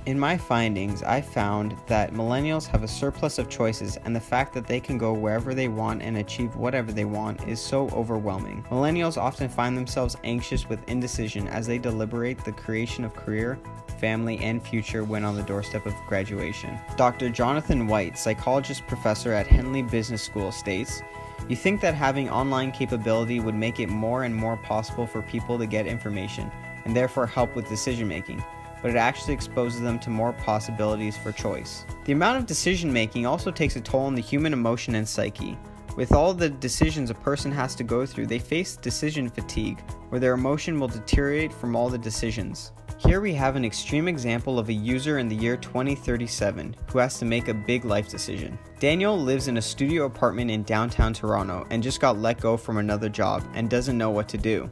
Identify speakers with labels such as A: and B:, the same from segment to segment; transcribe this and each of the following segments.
A: In my findings, I found that millennials have a surplus of choices, and the fact that they can go wherever they want and achieve whatever they want is so overwhelming. Millennials often find themselves anxious with indecision as they deliberate the creation of career, family, and future when on the doorstep of graduation. Dr. Jonathan White, psychologist professor at Henley Business School, states, "You think that having online capability would make it more and more possible for people to get information, and therefore help with decision making. But it actually exposes them to more possibilities for choice." The amount of decision making also takes a toll on the human emotion and psyche. With all the decisions a person has to go through, they face decision fatigue, where their emotion will deteriorate from all the decisions. Here we have an extreme example of a user in the year 2037 who has to make a big life decision. Daniel lives in a studio apartment in downtown Toronto and just got let go from another job and doesn't know what to do.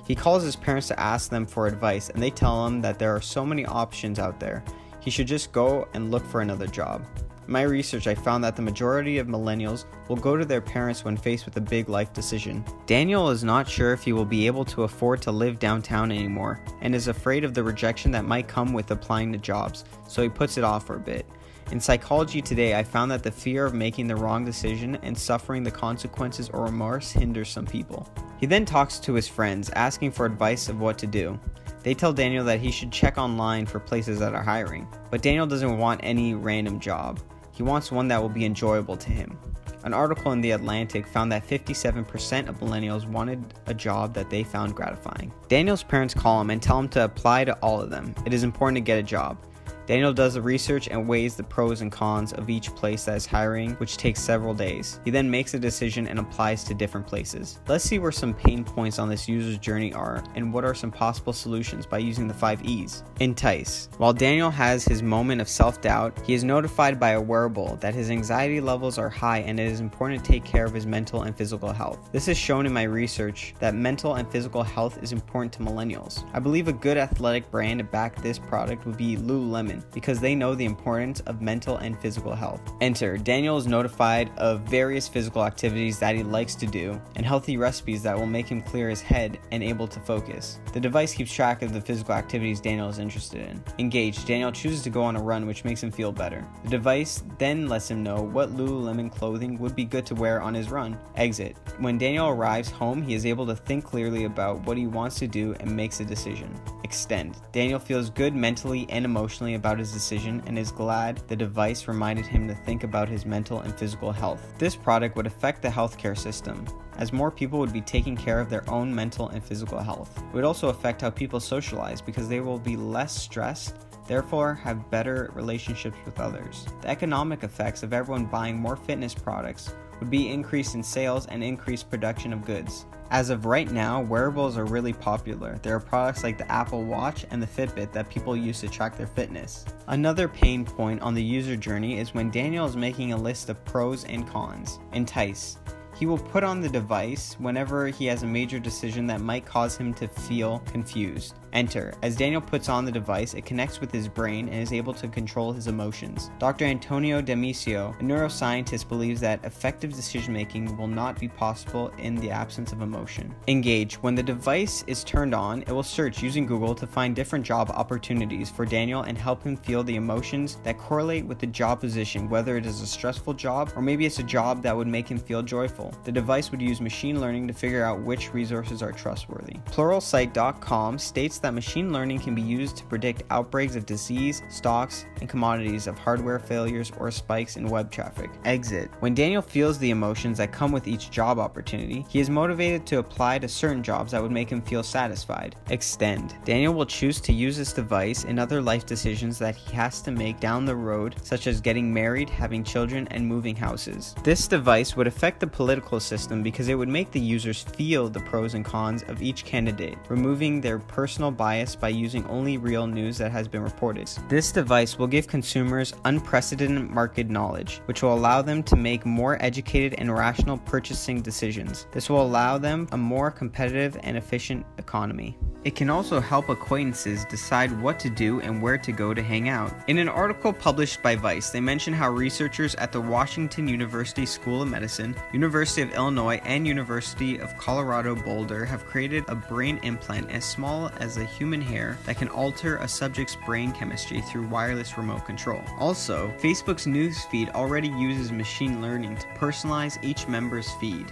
A: He calls his parents to ask them for advice, and they tell him that there are so many options out there. He should just go and look for another job. In my research, I found that the majority of millennials will go to their parents when faced with a big life decision. Daniel is not sure if he will be able to afford to live downtown anymore, and is afraid of the rejection that might come with applying to jobs, so he puts it off for a bit. In Psychology Today, I found that the fear of making the wrong decision and suffering the consequences or remorse hinders some people. He then talks to his friends, asking for advice of what to do. They tell Daniel that he should check online for places that are hiring, but Daniel doesn't want any random job. He wants one that will be enjoyable to him. An article in The Atlantic found that 57% of millennials wanted a job that they found gratifying. Daniel's parents call him and tell him to apply to all of them. It is important to get a job. Daniel does the research and weighs the pros and cons of each place that is hiring, which takes several days. He then makes a decision and applies to different places. Let's see where some pain points on this user's journey are and what are some possible solutions by using the 5 E's. Entice. While Daniel has his moment of self-doubt, he is notified by a wearable that his anxiety levels are high and it is important to take care of his mental and physical health. This is shown in my research that mental and physical health is important to millennials. I believe a good athletic brand to back this product would be Lululemon, because they know the importance of mental and physical health. Enter. Daniel is notified of various physical activities that he likes to do and healthy recipes that will make him clear his head and able to focus. The device keeps track of the physical activities Daniel is interested in. Engage. Daniel chooses to go on a run, which makes him feel better. The device then lets him know what Lululemon clothing would be good to wear on his run. Exit. When Daniel arrives home, he is able to think clearly about what he wants to do and makes a decision. Extend. Daniel feels good mentally and emotionally about his decision and is glad the device reminded him to think about his mental and physical health. This product would affect the healthcare system, as more people would be taking care of their own mental and physical health. It would also affect how people socialize because they will be less stressed, therefore have better relationships with others. The economic effects of everyone buying more fitness products would be increase in sales and increased production of goods. As of right now, wearables are really popular. There are products like the Apple Watch and the Fitbit that people use to track their fitness. Another pain point on the user journey is when Daniel is making a list of pros and cons. Entice. He will put on the device whenever he has a major decision that might cause him to feel confused. Enter. As Daniel puts on the device, it connects with his brain and is able to control his emotions. Dr. Antonio Damasio, a neuroscientist, believes that effective decision-making will not be possible in the absence of emotion. Engage. When the device is turned on, it will search using Google to find different job opportunities for Daniel and help him feel the emotions that correlate with the job position, whether it is a stressful job or maybe it's a job that would make him feel joyful. The device would use machine learning to figure out which resources are trustworthy. Pluralsight.com states that machine learning can be used to predict outbreaks of disease, stocks, and commodities of hardware failures or spikes in web traffic. Exit. When Daniel feels the emotions that come with each job opportunity, he is motivated to apply to certain jobs that would make him feel satisfied. Extend. Daniel will choose to use this device in other life decisions that he has to make down the road, such as getting married, having children, and moving houses. This device would affect the political system because it would make the users feel the pros and cons of each candidate, removing their personal bias by using only real news that has been reported. This device will give consumers unprecedented market knowledge, which will allow them to make more educated and rational purchasing decisions. This will allow them a more competitive and efficient economy. It can also help acquaintances decide what to do and where to go to hang out. In an article published by Vice, they mention how researchers at the Washington University School of Medicine, University of Illinois, and University of Colorado Boulder have created a brain implant as small as a the human hair that can alter a subject's brain chemistry through wireless remote control. Also, Facebook's news feed already uses machine learning to personalize each member's feed.